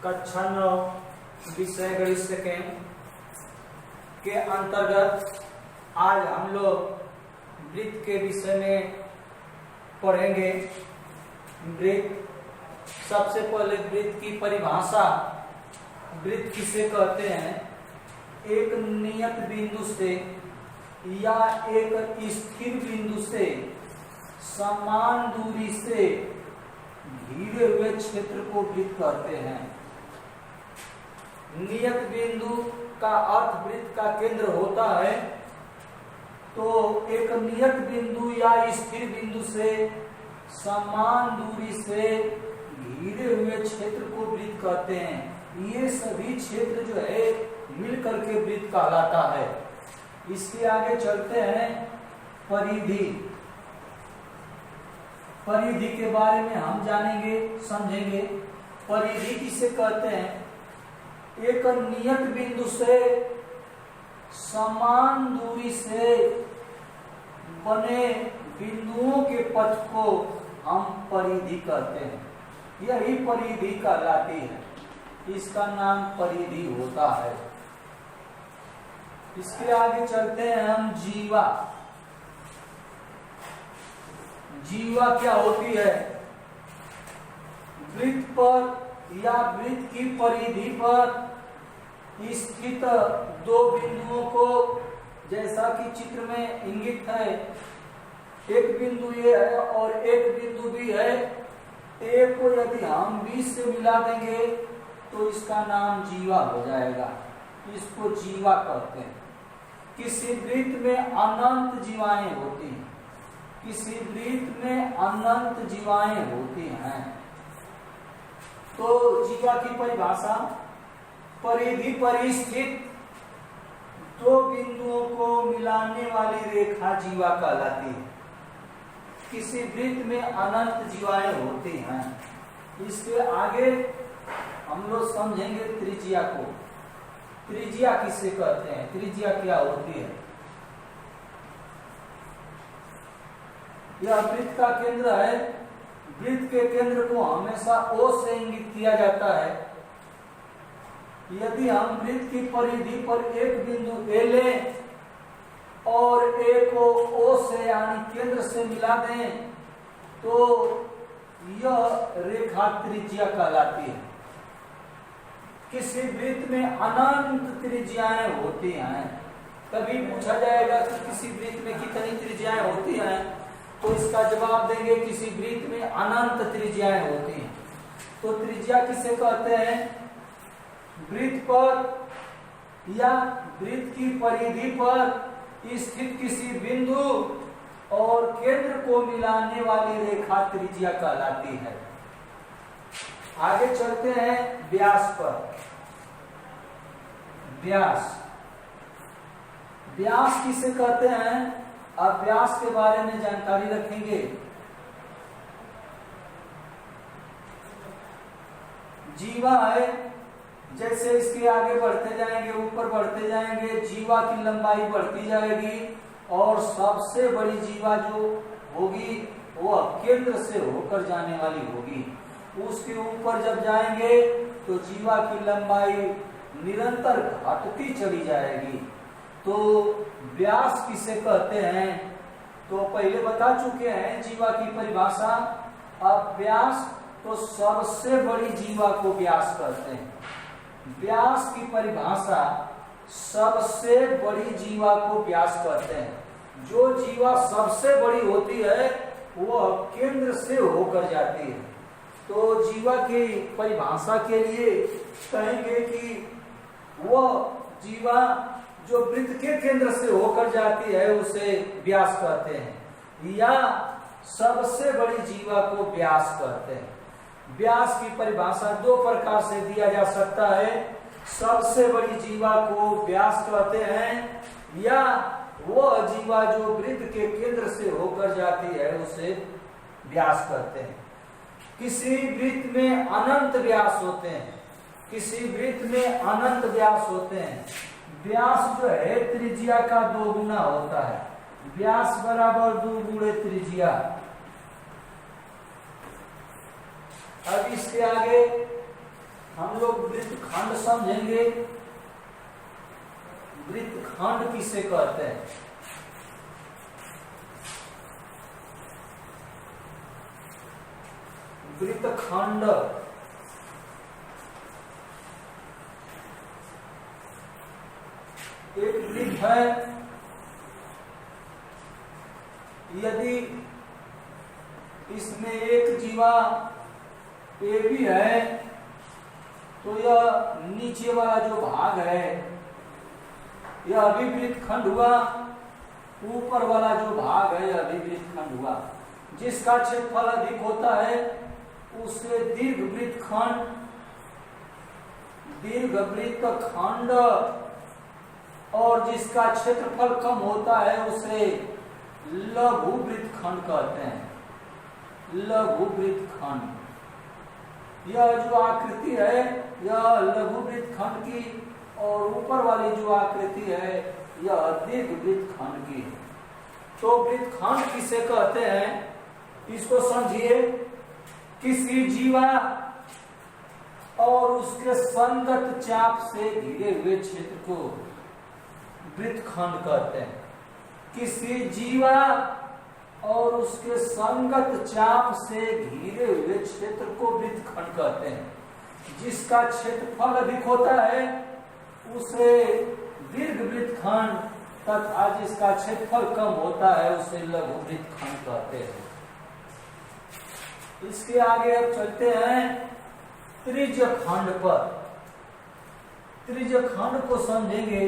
कक्षा 9 विषय गणित सेकेंड के अंतर्गत आज हम लोग वृत्त के विषय में पढ़ेंगे। वृत्त, सबसे पहले वृत्त की परिभाषा। वृत्त किसे कहते हैं? एक नियत बिंदु से या एक स्थिर बिंदु से समान दूरी से घिरे हुए क्षेत्र को वृत्त कहते हैं। नियत बिंदु का अर्थ वृत्त का केंद्र होता है, तो एक नियत बिंदु या स्थिर बिंदु से समान दूरी से घिरे हुए क्षेत्र को वृत्त कहते हैं। ये सभी क्षेत्र जो है मिलकर के वृत्त कहलाता है। इसके आगे चलते हैं परिधि। परिधि के बारे में हम जानेंगे, समझेंगे। परिधि किसे कहते हैं? एक नियत बिंदु से समान दूरी से बने बिंदुओं के पथ को हम परिधि कहते हैं। यही परिधि कहलाती है, इसका नाम परिधि होता है। इसके आगे चलते हैं हम जीवा। जीवा क्या होती है? वृत्त पर या वृत्त की परिधि पर स्थित दो बिंदुओं को, जैसा कि चित्र में इंगित है, एक बिंदु ये है और एक बिंदु भी है। एक को यदि हम 20 से मिला देंगे तो इसका नाम जीवा हो जाएगा। इसको जीवा कहते हैं। किसी वृत्त में अनंत जीवाएं होती हैं। किसी वृत्त में अनंत जीवाएं होती हैं। तो जीवा की परिभाषा, परिधि पर स्थित दो बिंदुओं को मिलाने वाली रेखा जीवा कहलाती है। किसी वृत्त में अनंत जीवाएं होती हैं। इसके आगे हम लोग समझेंगे त्रिज्या को। त्रिज्या किसे कहते हैं? त्रिज्या क्या होती है? यह वृत्त का केंद्र है। वृत्त के केंद्र को हमेशा O से इंगित किया जाता है। यदि हम वृत्त की परिधि पर एक बिंदु A लें और A को O से यानी केंद्र से मिला दें तो यह रेखा त्रिज्या कहलाती है। किसी वृत्त में अनंत त्रिज्याएं होती हैं। कभी पूछा जाएगा कि किसी वृत्त में कितनी त्रिज्याएं होती हैं, तो इसका जवाब देंगे किसी वृत्त में अनंत त्रिज्याएं होती हैं। तो त्रिज्या किसे कहते हैं? वृत्त पर या वृत्त की परिधि पर स्थित किसी बिंदु और केंद्र को मिलाने वाली रेखा त्रिज्या कहलाती है। आगे चलते हैं व्यास पर। व्यास, व्यास किसे कहते हैं? अब व्यास के बारे में जानकारी रखेंगे। जीवा है, जैसे इसके आगे बढ़ते जाएंगे, ऊपर बढ़ते जाएंगे, जीवा की लंबाई बढ़ती जाएगी और सबसे बड़ी जीवा जो होगी वो केंद्र से होकर जाने वाली होगी। उसके ऊपर जब जाएंगे तो जीवा की लंबाई निरंतर घटती चली जाएगी। तो व्यास किसे कहते हैं? तो पहले बता चुके हैं जीवा की परिभाषा। अब व्यास, तो सबसे बड़ी जीवा को व्यास कहते हैं। व्यास की परिभाषा, सबसे बड़ी जीवा को व्यास कहते हैं। जो जीवा सबसे बड़ी होती है वह केंद्र से होकर जाती है। तो जीवा की परिभाषा के लिए कहेंगे कि वह जीवा जो वृत्त के केंद्र से होकर जाती है उसे व्यास कहते हैं, या सबसे बड़ी जीवा को व्यास कहते हैं। व्यास की परिभाषा दो प्रकार से दिया जा सकता है। सबसे बड़ी जीवा को व्यास कहते हैं, या वह जीवा जो वृत्त के केंद्र से होकर जाती है उसे व्यास कहते हैं। किसी वृत्त में अनंत व्यास होते हैं। किसी वृत्त में अनंत व्यास होते हैं। व्यास जो है त्रिज्या का 2 गुना होता है। व्यास बराबर 2 गुणे त्रिज्या। अब इसके आगे हम लोग वृत्तखंड समझेंगे। वृत्तखंड किसे कहते हैं? वृत्तखंड एक वृत्त है। यदि इसमें एक जीवा ए भी है तो यह नीचे वाला जो भाग है यह अभिवृत्त खंड हुआ, ऊपर वाला जो भाग है यह अभिवृत्त खंड हुआ। जिसका क्षेत्रफल अधिक होता है उसे दीर्घवृत्त खंड, दीर्घवृत्त खंड, और जिसका क्षेत्रफल कम होता है उसे लघुवृत्त खंड कहते हैं। लघुवृत्त खंड, यह जो आकृति है यह लघुवृत्त खंड की, और ऊपर वाली जो आकृति है यह दीर्घवृत्त खंड की। तो वृत्तखंड किसे कहते हैं इसको समझिए। किसी जीवा और उसके संगत चाप से घिरे हुए क्षेत्र को वृत्तखंड कहते हैं। किसी जीवा और उसके संगत चाप से घिरे हुए क्षेत्र को वृत्तखंड कहते हैं। जिसका क्षेत्रफल अधिक होता है उसे दीर्घवृत्त खंड, तथा जिसका क्षेत्रफल कम होता है उसे लघुवृत्त खंड कहते हैं। इसके आगे अब चलते हैं त्रिज्यखंड पर। त्रिज्यखंड को समझेंगे।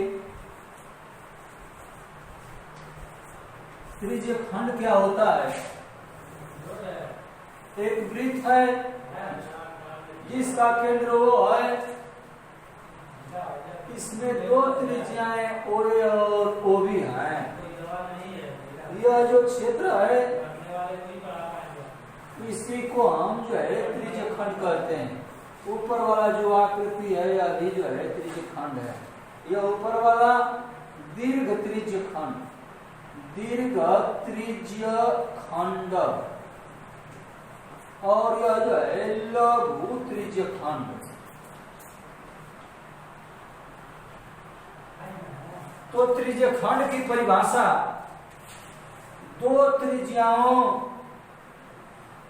त्रिज्यखंड क्या होता है? एक वृत्त है जिसका केंद्र वो है, इसमें दो त्रिज्याएं OA और OB हैं। यह जो क्षेत्र है इसी को हम जो है त्रिज्यखंड कहते हैं। ऊपर वाला जो आकृति है यह भी जो है त्रिज्यखंड है। यह ऊपर वाला दीर्घ त्रिज्यखंड, दीर्घ त्रिज्यखंड, और यह जो है लघु त्रिज्यखंड। तो त्रिज्यखंड की परिभाषा दो त्रिज्याओं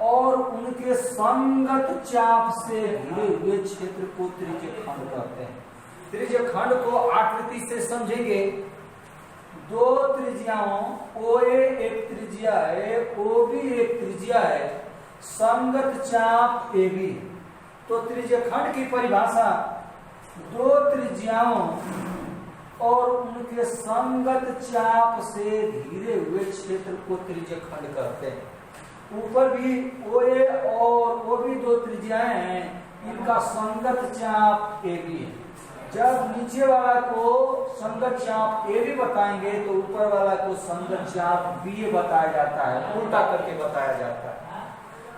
और उनके संगत चाप से घिरे हुए क्षेत्र को त्रिज्यखंड कहते हैं। त्रिज्यखंड को आकृति से समझेंगे। दो त्रिज्याओं OA एक त्रिज्या है, OB एक त्रिज्या है, संगत चाप AB। तो त्रिज्यखंड की परिभाषा दो त्रिज्याओं और उनके संगत चाप से घिरे हुए क्षेत्र को त्रिज्यखंड कहते हैं। ऊपर भी OA और OB दो त्रिज्याएं हैं, इनका संगत चाप AB है। जब नीचे वाला को संगत चाप AB बताएंगे तो ऊपर वाला को संगत चाप BA बताया जाता है, उल्टा करके बताया जाता है।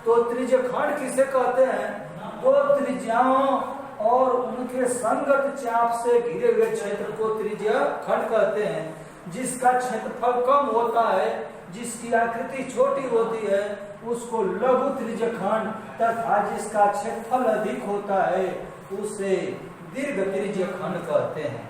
तो त्रिज्यखंड किसे कहते हैं? दो त्रिज्याओं और उनके संगत चाप से घिरे हुए क्षेत्र को त्रिज्यखंड कहते हैं। जिसका क्षेत्रफल कम होता है, जिसकी आकृति छोटी होती है उसको लघु त्रिज्यखंड, तथा जिसका क्षेत्रफल अधिक होता है उसे दीर्घ त्रिज्यखंड कहते हैं।